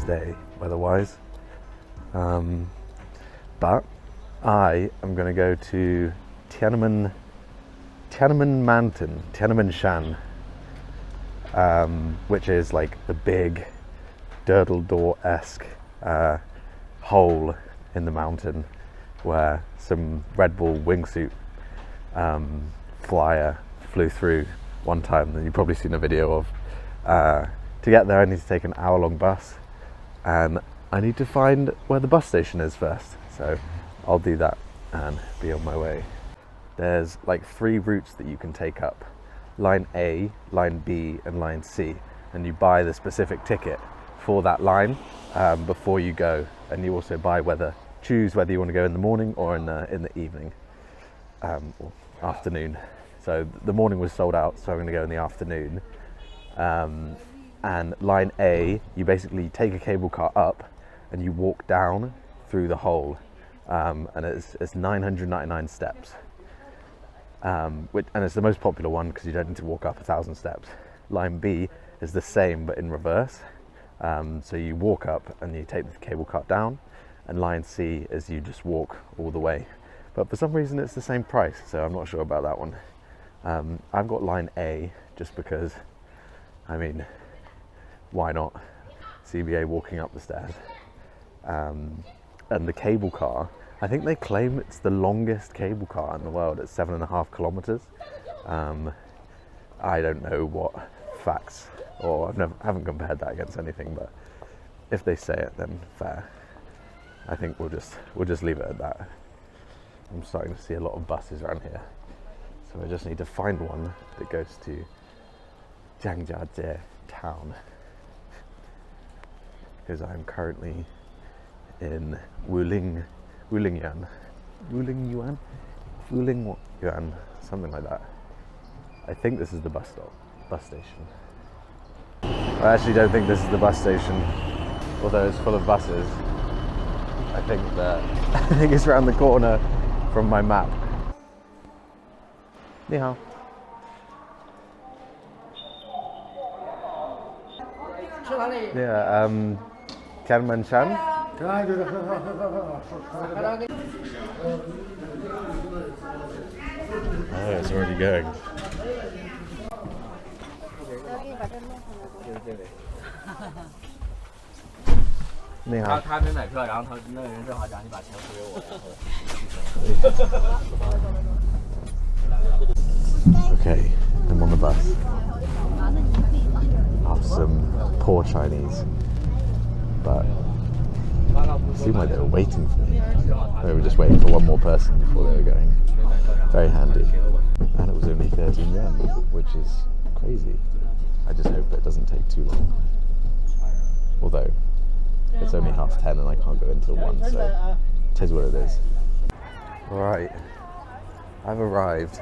today, weather-wise. But I am going to go to Tianmen Mountain, Tianmen Shan, which is like the big Dirtle Door-esque hole in the mountain where some Red Bull wingsuit flyer flew through one time that you've probably seen a video of. To get there I need to take an hour-long bus, and I need to find where the bus station is first, so I'll do that and be on my way. There's like 3 routes that you can take up: line A, line B and line C, and you buy the specific ticket for that line before you go, and you also choose whether you want to go in the morning or in the evening or afternoon. So the morning was sold out, so I'm going to go in the afternoon. And line A, you basically take a cable car up and you walk down through the hole, and it's 999 steps, and it's the most popular one because you don't need to walk up 1,000 steps. Line B is the same but in reverse, so you walk up and you take the cable car down, and line C is you just walk all the way, but for some reason it's the same price, so I'm not sure about that one. I've got line A just because, I mean, why not? CBA walking up the stairs. And the cable car, I think they claim it's the longest cable car in the world. It's 7.5 kilometers. I don't know what facts, or haven't compared that against anything, but if they say it, then fair. I think we'll just leave it at that. I'm starting to see a lot of buses around here, so I just need to find one that goes to Zhangjiajie town, because I'm currently in Wulingyuan, something like that. I think this is the bus station. I actually don't think this is the bus station, although it's full of buses. I think it's around the corner from my map. 你好。Yeah, Tianmen Shan. Oh, it's already going. 你好。他没买票，然后那个人正好讲你把钱付给我。Okay, I'm on the bus. Oh, some poor Chinese, but it seemed like they were waiting for me. They were just waiting for one more person before they were going. Very handy. And it was only 13 yuan, which is crazy. I just hope it doesn't take too long. Although, it's only 10:30 and I can't go until 1, so it is what it is. Right, I've arrived,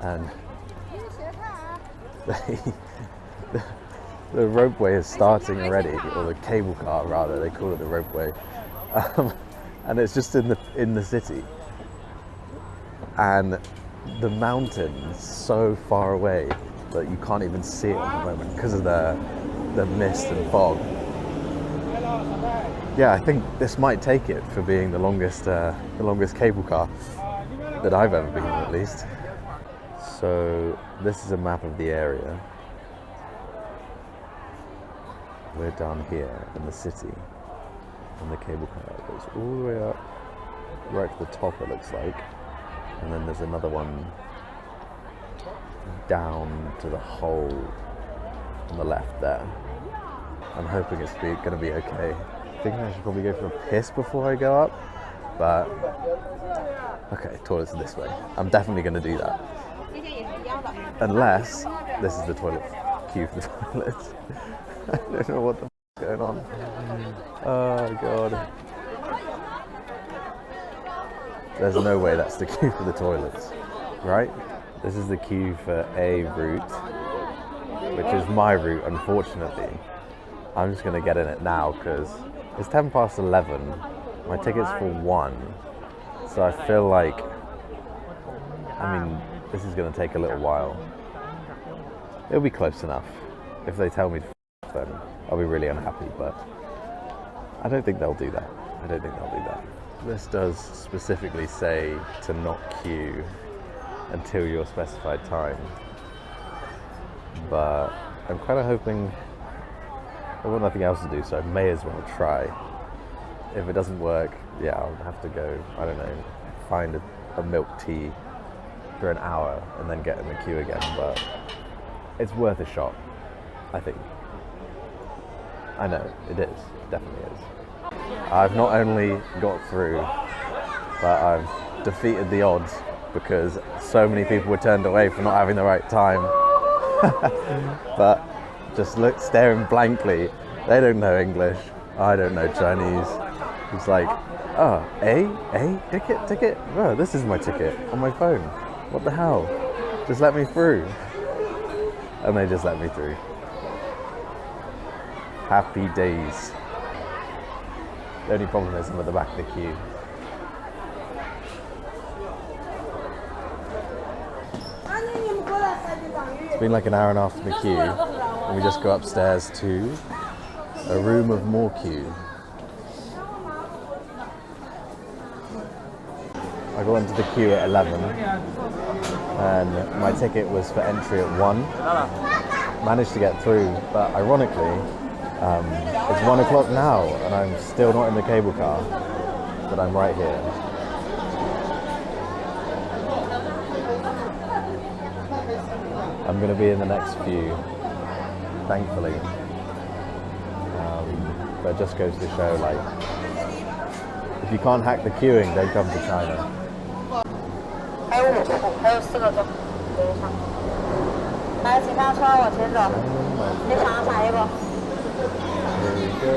and the ropeway is starting already, or the cable car rather, they call it the ropeway, and it's just in the city, and the mountain's so far away that you can't even see it at the moment because of the mist and fog. Yeah, I think this might take it for being the longest cable car that I've ever been on, at least. So this is a map of the area. We're down here in the city, and the cable car goes all the way up, right to the top it looks like, and then there's another one down to the hole on the left there. I'm hoping it's going to be okay. I think I should probably go for a piss before I go up, but okay, toilets are this way. I'm definitely going to do that. Unless this is the queue for the toilets. I don't know what the f is going on. Oh god. There's no way that's the queue for the toilets, right? This is the queue for A route, which is my route, unfortunately. I'm just going to get in it now because it's 11:10. My ticket's for 1. So I feel like, I mean, this is going to take a little while. It'll be close enough. If they tell me to then I'll be really unhappy, but I don't think they'll do that. I don't think they'll do that. This does specifically say to not queue until your specified time. But I'm kind of hoping I've got nothing else to do, so I may as well try. If it doesn't work, yeah, I'll have to go, I don't know, find a milk tea for an hour and then get in the queue again, but it's worth a shot, I think. I know, it is, definitely is. I've not only got through, but I've defeated the odds because so many people were turned away for not having the right time. But just staring blankly. They don't know English. I don't know Chinese. It's like, oh, ticket? Oh, this is my ticket on my phone. What the hell? Just let me through. And they just let me through. Happy days. The only problem is I'm at the back of the queue. It's been like an hour and a half in the queue, and we just go upstairs to a room of more queue. I got into the queue at 11, and my ticket was for entry at 1. Managed to get through, but ironically, it's 1 o'clock now, and I'm still not in the cable car, but I'm right here. I'm going to be in the next few, thankfully. But it just goes to show, like, if you can't hack the queuing, don't come to China. There we go.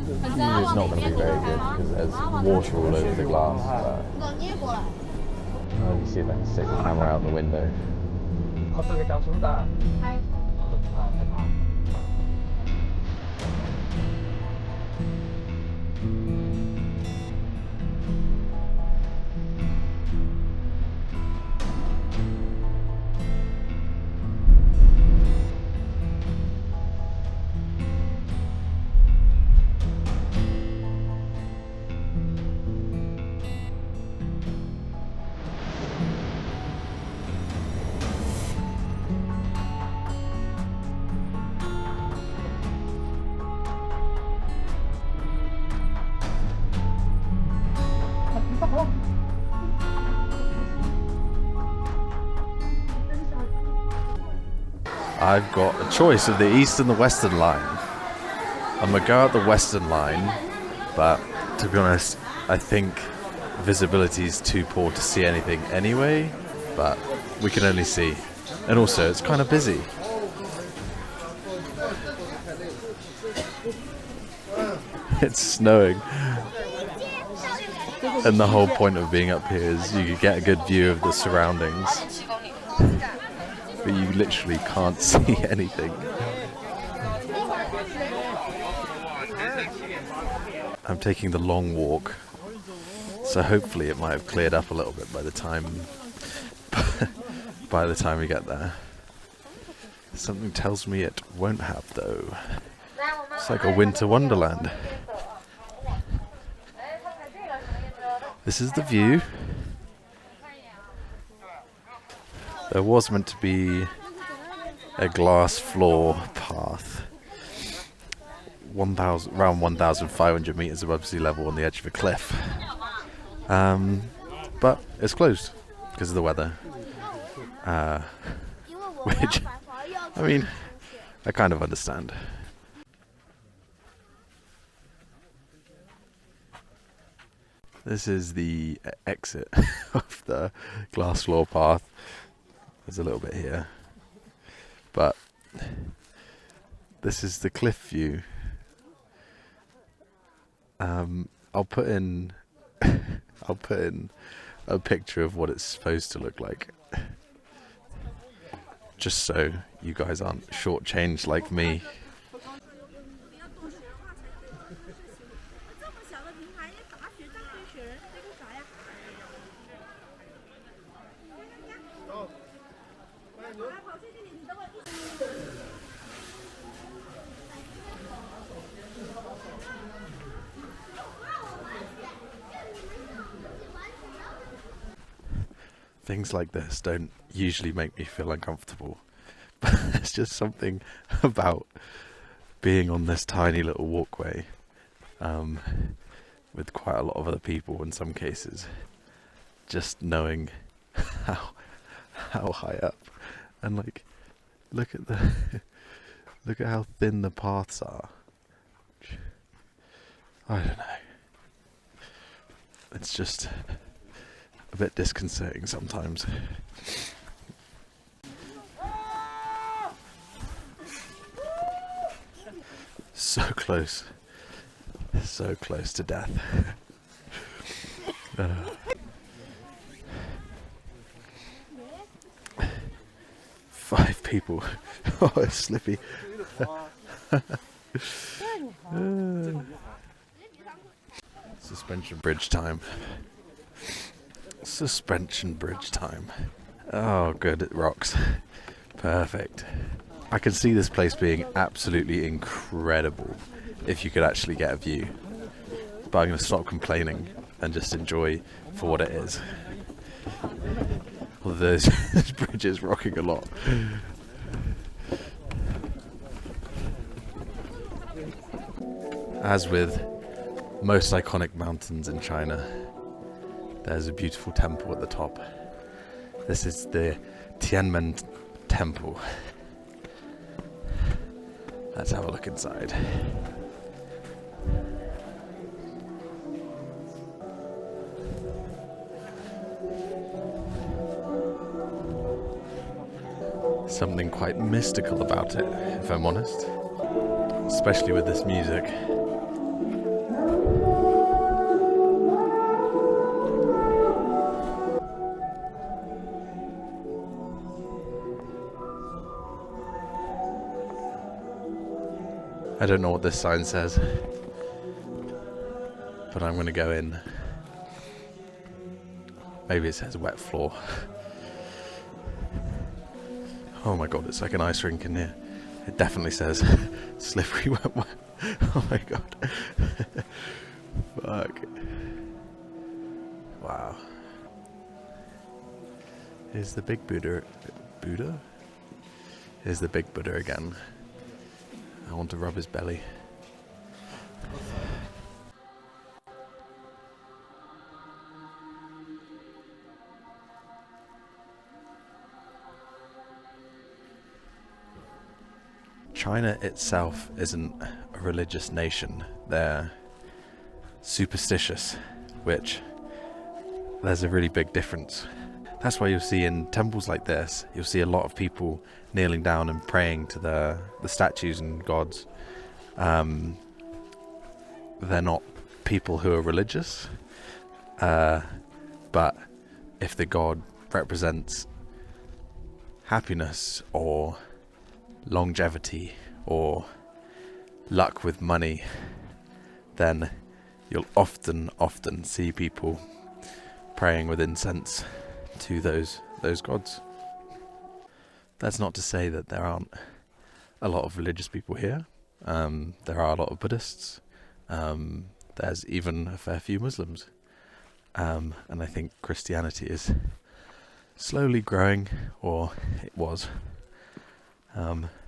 It's not going to be very good because there's water all over the glass. Let me see if I can stick the camera out the window. I've got a choice of the east and the western line. I'm gonna go out the western line, but to be honest, I think visibility is too poor to see anything anyway, but we can only see. And also, it's kind of busy. It's snowing. And the whole point of being up here is you can get a good view of the surroundings. But you literally can't see anything. I'm taking the long walk, so hopefully it might have cleared up a little bit by the time we get there. Something tells me it won't have though. It's like a winter wonderland. This is the view. There was meant to be a glass floor path, around 1,500 meters above sea level on the edge of a cliff. But it's closed because of the weather. Which, I mean, I kind of understand. This is the exit of the glass floor path. There's a little bit here, but this is the cliff view. I'll put in a picture of what it's supposed to look like, just so you guys aren't shortchanged like me. things like this don't usually make me feel uncomfortable. But there's just something about being on this tiny little walkway with quite a lot of other people in some cases, just knowing how high up, and like look at how thin the paths are. I don't know. It's just a bit disconcerting sometimes. So close to death. 5 people. Oh, it's slippy. Suspension bridge time. Suspension bridge time. Oh, good, it rocks. Perfect. I can see this place being absolutely incredible if you could actually get a view. But I'm going to stop complaining and just enjoy for what it is. Although this bridge is rocking a lot. As with most iconic mountains in China, there's a beautiful temple at the top. This is the Tianmen Temple. Let's have a look inside. Something quite mystical about it, if I'm honest. Especially with this music. I don't know what this sign says, but I'm going to go in. Maybe it says wet floor. Oh my god, it's like an ice rink in here. It definitely says slippery wet. Oh my god. Fuck. Wow. Here's the big Buddha. Buddha? Here's the big Buddha again. I want to rub his belly. China itself isn't a religious nation. They're superstitious, which there's a really big difference. That's why you'll see in temples like this, you'll see a lot of people kneeling down and praying to the statues and gods. They're not people who are religious, but if the god represents happiness or longevity or luck with money, then you'll often see people praying with incense to those gods. That's not to say that there aren't a lot of religious people here. There are a lot of Buddhists. There's even a fair few Muslims. And I think Christianity is slowly growing, or it was.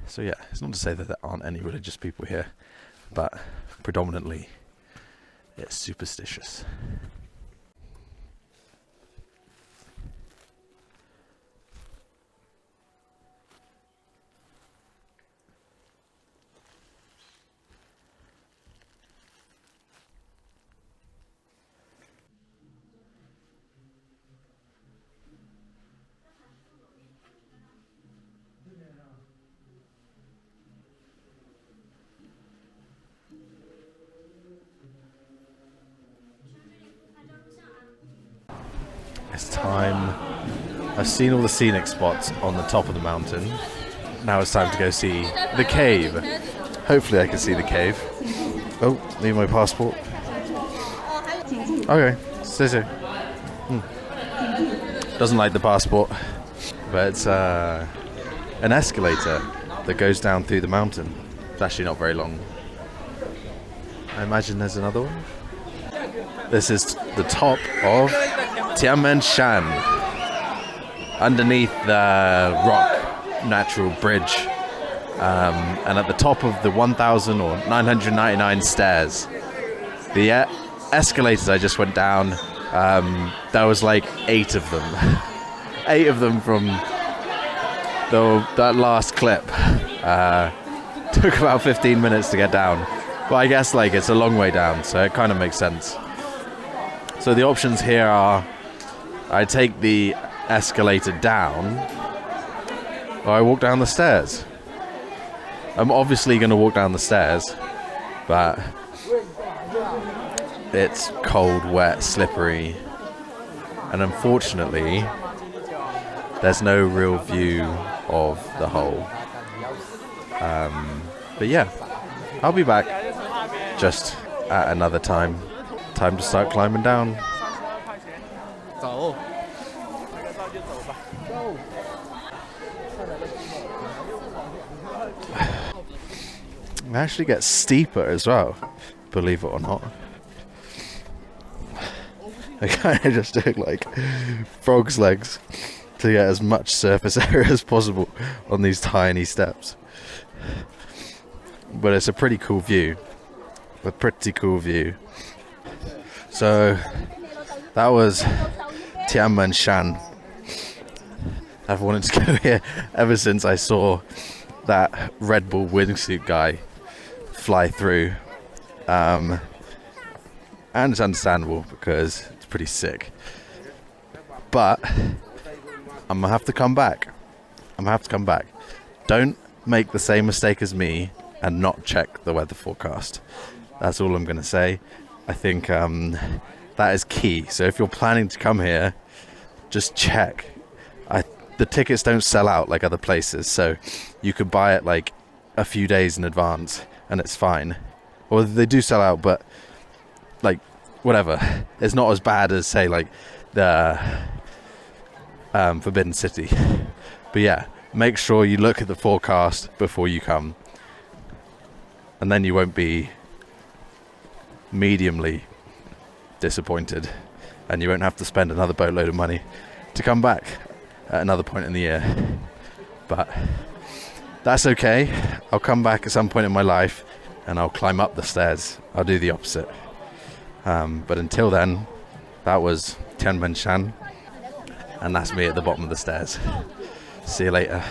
So yeah, it's not to say that there aren't any religious people here, but predominantly it's superstitious. It's time. I've seen all the scenic spots on the top of the mountain. Now it's time to go see the cave. Hopefully I can see the cave. Oh, need my passport. Okay, so. Doesn't like the passport. But it's an escalator that goes down through the mountain. It's actually not very long. I imagine there's another one. This is the top of Tianmen Shan. underneath the rock natural bridge, and at the top of the 1,000 or 999 stairs, the escalators I just went down, there was like 8 of them. 8 of them from that last clip. Took about 15 minutes to get down. But I guess like it's a long way down, so it kind of makes sense. So the options here are I take the escalator down or I walk down the stairs. I'm obviously going to walk down the stairs, but it's cold, wet, slippery, and unfortunately there's no real view of the hole. But yeah, I'll be back just at another time. Time to start climbing down. It actually gets steeper as well, believe it or not. I kind of just took like frog's legs to get as much surface area as possible on these tiny steps. But it's a pretty cool view. So that was Tianmen Shan. I've wanted to go here ever since I saw that Red Bull wingsuit guy fly through. And it's understandable because it's pretty sick. But I'm gonna have to come back. Don't make the same mistake as me and not check the weather forecast. That's all I'm gonna say. I think that is key. So if you're planning to come here, just check. The tickets don't sell out like other places, so you could buy it like a few days in advance and it's fine. Or they do sell out, but like whatever. It's not as bad as say like the Forbidden City. But yeah, make sure you look at the forecast before you come, and then you won't be mediumly disappointed, and you won't have to spend another boatload of money to come back at another point in the year. But that's okay. I'll come back at some point in my life and I'll climb up the stairs. I'll do the opposite. But until then, that was Tianmen Shan, and that's me at the bottom of the stairs. See you later.